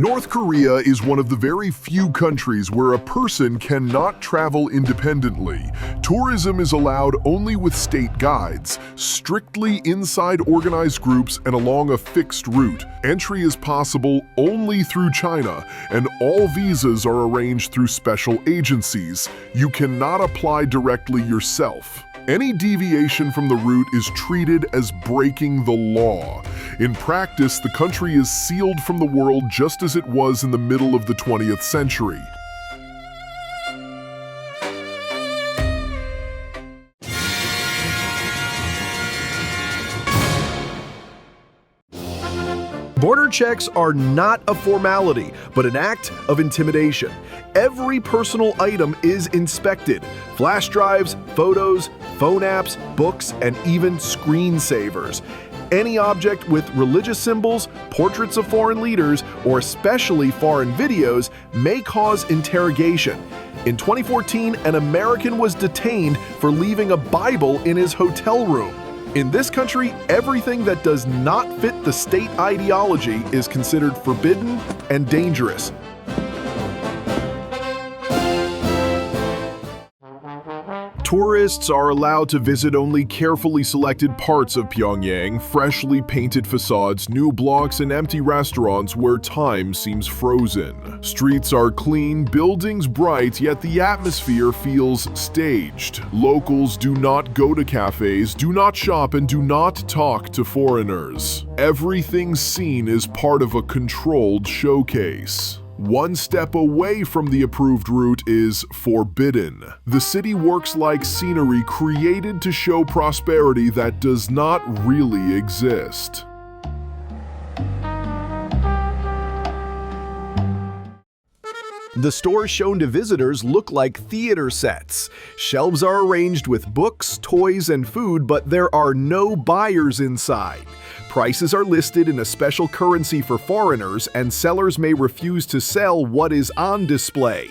North Korea is one of the very few countries where a person cannot travel independently. Tourism is allowed only with state guides, strictly inside organized groups and along a fixed route. Entry is possible only through China, and all visas are arranged through special agencies. You cannot apply directly yourself. Any deviation from the route is treated as breaking the law. In practice, the country is sealed from the world just as it was in the middle of the 20th century. Border checks are not a formality, but an act of intimidation. Every personal item is inspected. Flash drives, photos, phone apps, books, and even screensavers. Any object with religious symbols, portraits of foreign leaders, or especially foreign videos may cause interrogation. In 2014, an American was detained for leaving a Bible in his hotel room. In this country, everything that does not fit the state ideology is considered forbidden and dangerous. Tourists are allowed to visit only carefully selected parts of Pyongyang, freshly painted facades, new blocks, and empty restaurants where time seems frozen. Streets are clean, buildings bright, yet the atmosphere feels staged. Locals do not go to cafes, do not shop, and do not talk to foreigners. Everything seen is part of a controlled showcase. One step away from the approved route is forbidden. The city works like scenery created to show prosperity that does not really exist. The stores shown to visitors look like theater sets. Shelves are arranged with books, toys, and food, but there are no buyers inside. Prices are listed in a special currency for foreigners, and sellers may refuse to sell what is on display.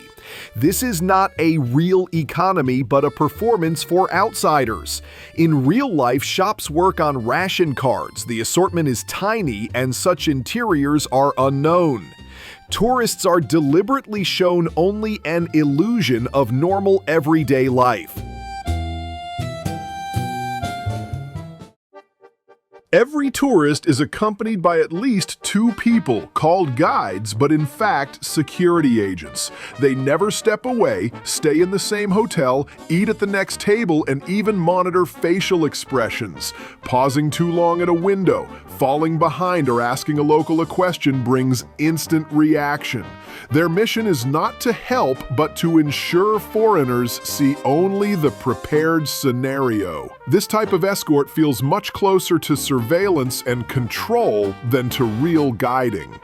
This is not a real economy, but a performance for outsiders. In real life, shops work on ration cards, the assortment is tiny, and such interiors are unknown. Tourists are deliberately shown only an illusion of normal everyday life. Every tourist is accompanied by at least two people, called guides, but in fact security agents. They never step away, stay in the same hotel, eat at the next table, and even monitor facial expressions. Pausing too long at a window, falling behind, or asking a local a question brings instant reaction. Their mission is not to help, but to ensure foreigners see only the prepared scenario. This type of escort feels much closer to surveillance and control than to real guiding.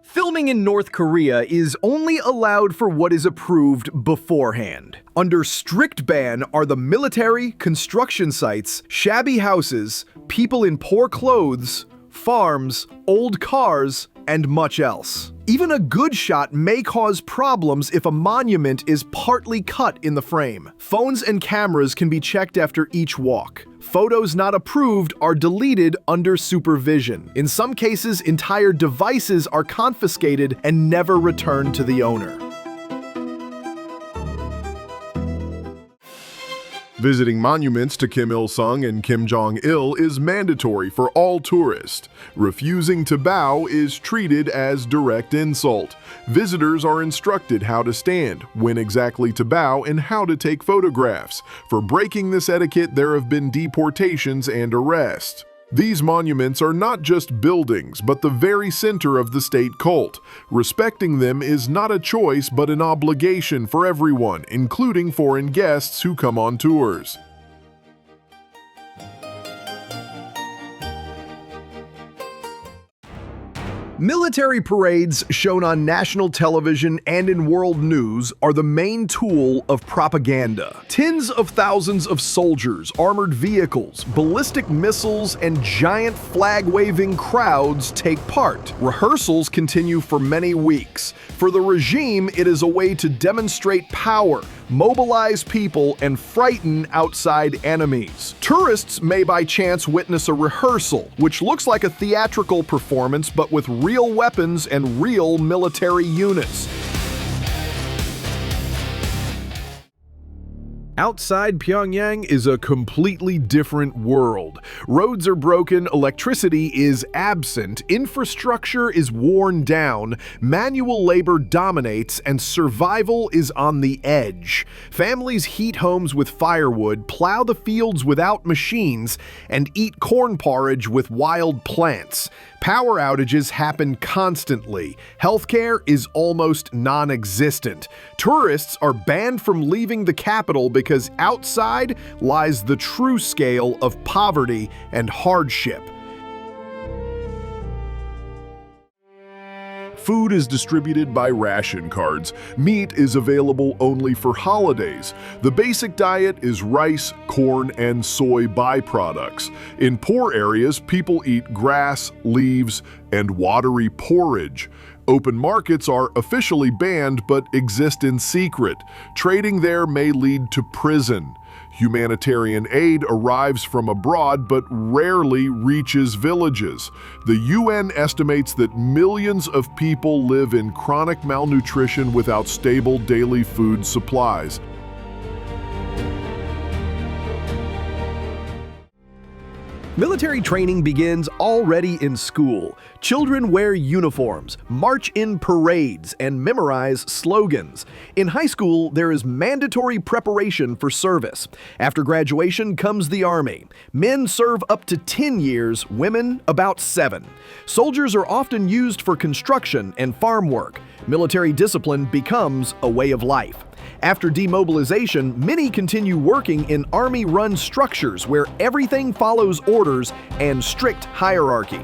Filming in North Korea is only allowed for what is approved beforehand. Under strict ban are the military, construction sites, shabby houses, people in poor clothes, farms, old cars, and much else. Even a good shot may cause problems if a monument is partly cut in the frame. Phones and cameras can be checked after each walk. Photos not approved are deleted under supervision. In some cases, entire devices are confiscated and never returned to the owner. Visiting monuments to Kim Il-sung and Kim Jong-il is mandatory for all tourists. Refusing to bow is treated as direct insult. Visitors are instructed how to stand, when exactly to bow, and how to take photographs. For breaking this etiquette, there have been deportations and arrests. These monuments are not just buildings, but the very center of the state cult. Respecting them is not a choice, but an obligation for everyone, including foreign guests who come on tours. Military parades shown on national television and in world news are the main tool of propaganda. Tens of thousands of soldiers, armored vehicles, ballistic missiles, and giant flag-waving crowds take part. Rehearsals continue for many weeks. For the regime, it is a way to demonstrate power, mobilize people, and frighten outside enemies. Tourists may by chance witness a rehearsal, which looks like a theatrical performance but with real weapons and real military units. Outside Pyongyang is a completely different world. Roads are broken, electricity is absent, infrastructure is worn down, manual labor dominates, and survival is on the edge. Families heat homes with firewood, plow the fields without machines, and eat corn porridge with wild plants. Power outages happen constantly. Healthcare is almost non-existent. Tourists are banned from leaving the capital because outside lies the true scale of poverty and hardship. Food is distributed by ration cards. Meat is available only for holidays. The basic diet is rice, corn, and soy byproducts. In poor areas, people eat grass, leaves, and watery porridge. Open markets are officially banned but exist in secret. Trading there may lead to prison. Humanitarian aid arrives from abroad but rarely reaches villages. The UN estimates that millions of people live in chronic malnutrition without stable daily food supplies. Military training begins already in school. Children wear uniforms, march in parades, and memorize slogans. In high school, there is mandatory preparation for service. After graduation comes the Army. Men serve up to 10 years, women about 7. Soldiers are often used for construction and farm work. Military discipline becomes a way of life. After demobilization, many continue working in Army-run structures where everything follows orders and strict hierarchy.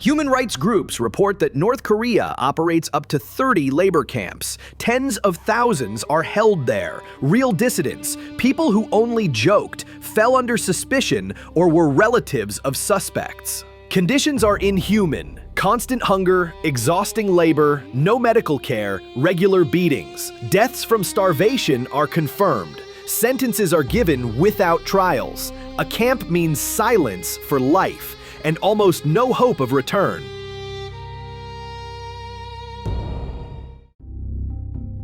Human rights groups report that North Korea operates up to 30 labor camps. Tens of thousands are held there. Real dissidents, people who only joked, fell under suspicion, or were relatives of suspects. Conditions are inhuman. Constant hunger, exhausting labor, no medical care, regular beatings. Deaths from starvation are confirmed. Sentences are given without trials. A camp means silence for life, and almost no hope of return.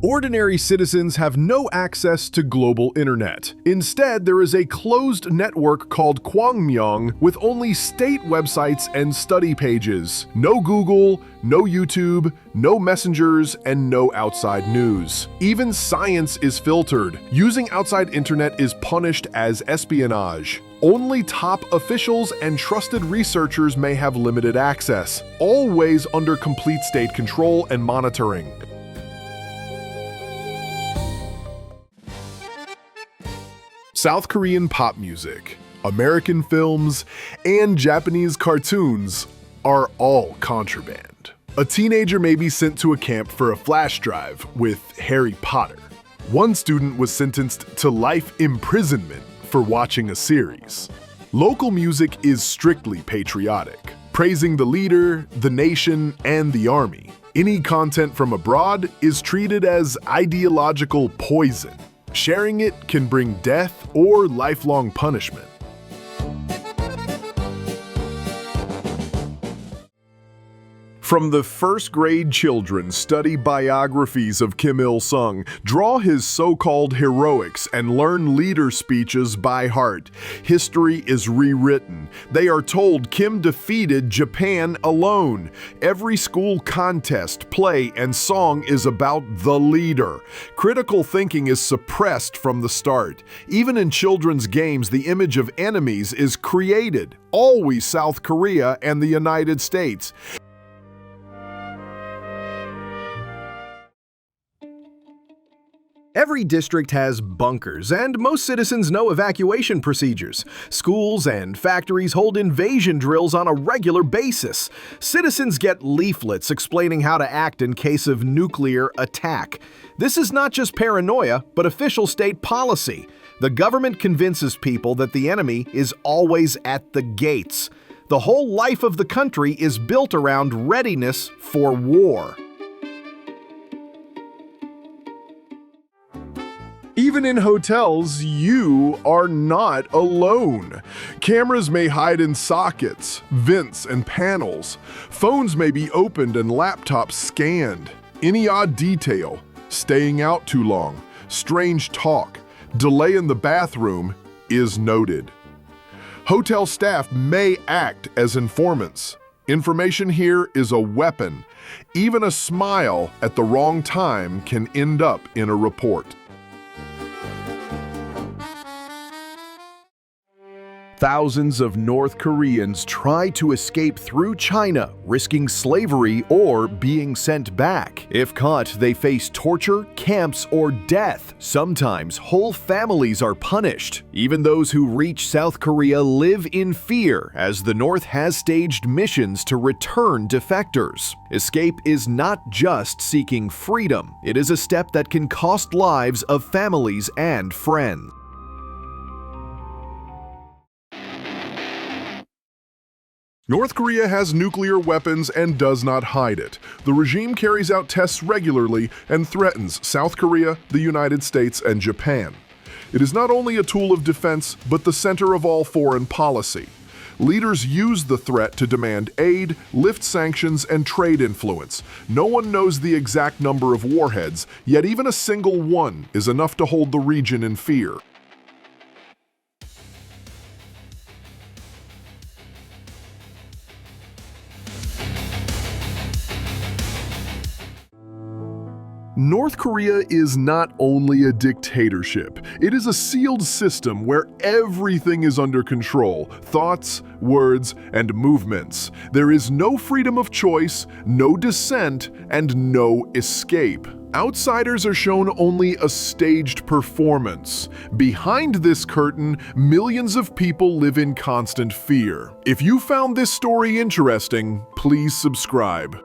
Ordinary citizens have no access to global internet. Instead, there is a closed network called Pyongyang with only state websites and study pages. No Google, no YouTube, no messengers, and no outside news. Even science is filtered. Using outside internet is punished as espionage. Only top officials and trusted researchers may have limited access, always under complete state control and monitoring. South Korean pop music, American films, and Japanese cartoons are all contraband. A teenager may be sent to a camp for a flash drive with Harry Potter. One student was sentenced to life imprisonment for watching a series. Local music is strictly patriotic, praising the leader, the nation, and the army. Any content from abroad is treated as ideological poison. Sharing it can bring death or lifelong punishment. From the first grade, children study biographies of Kim Il-sung, draw his so-called heroics, and learn leader speeches by heart. History is rewritten. They are told Kim defeated Japan alone. Every school contest, play, and song is about the leader. Critical thinking is suppressed from the start. Even in children's games, the image of enemies is created. Always South Korea and the United States. Every district has bunkers, and most citizens know evacuation procedures. Schools and factories hold invasion drills on a regular basis. Citizens get leaflets explaining how to act in case of nuclear attack. This is not just paranoia, but official state policy. The government convinces people that the enemy is always at the gates. The whole life of the country is built around readiness for war. Even in hotels, you are not alone. Cameras may hide in sockets, vents, and panels. Phones may be opened and laptops scanned. Any odd detail, staying out too long, strange talk, delay in the bathroom is noted. Hotel staff may act as informants. Information here is a weapon. Even a smile at the wrong time can end up in a report. Thousands of North Koreans try to escape through China, risking slavery or being sent back. If caught, they face torture, camps, or death. Sometimes whole families are punished. Even those who reach South Korea live in fear, as the North has staged missions to return defectors. Escape is not just seeking freedom. It is a step that can cost lives of families and friends. North Korea has nuclear weapons and does not hide it. The regime carries out tests regularly and threatens South Korea, the United States, and Japan. It is not only a tool of defense, but the center of all foreign policy. Leaders use the threat to demand aid, lift sanctions, and trade influence. No one knows the exact number of warheads, yet even a single one is enough to hold the region in fear. North Korea is not only a dictatorship, it is a sealed system where everything is under control: thoughts, words, and movements. There is no freedom of choice, no dissent, and no escape. Outsiders are shown only a staged performance. Behind this curtain, millions of people live in constant fear. If you found this story interesting, please subscribe.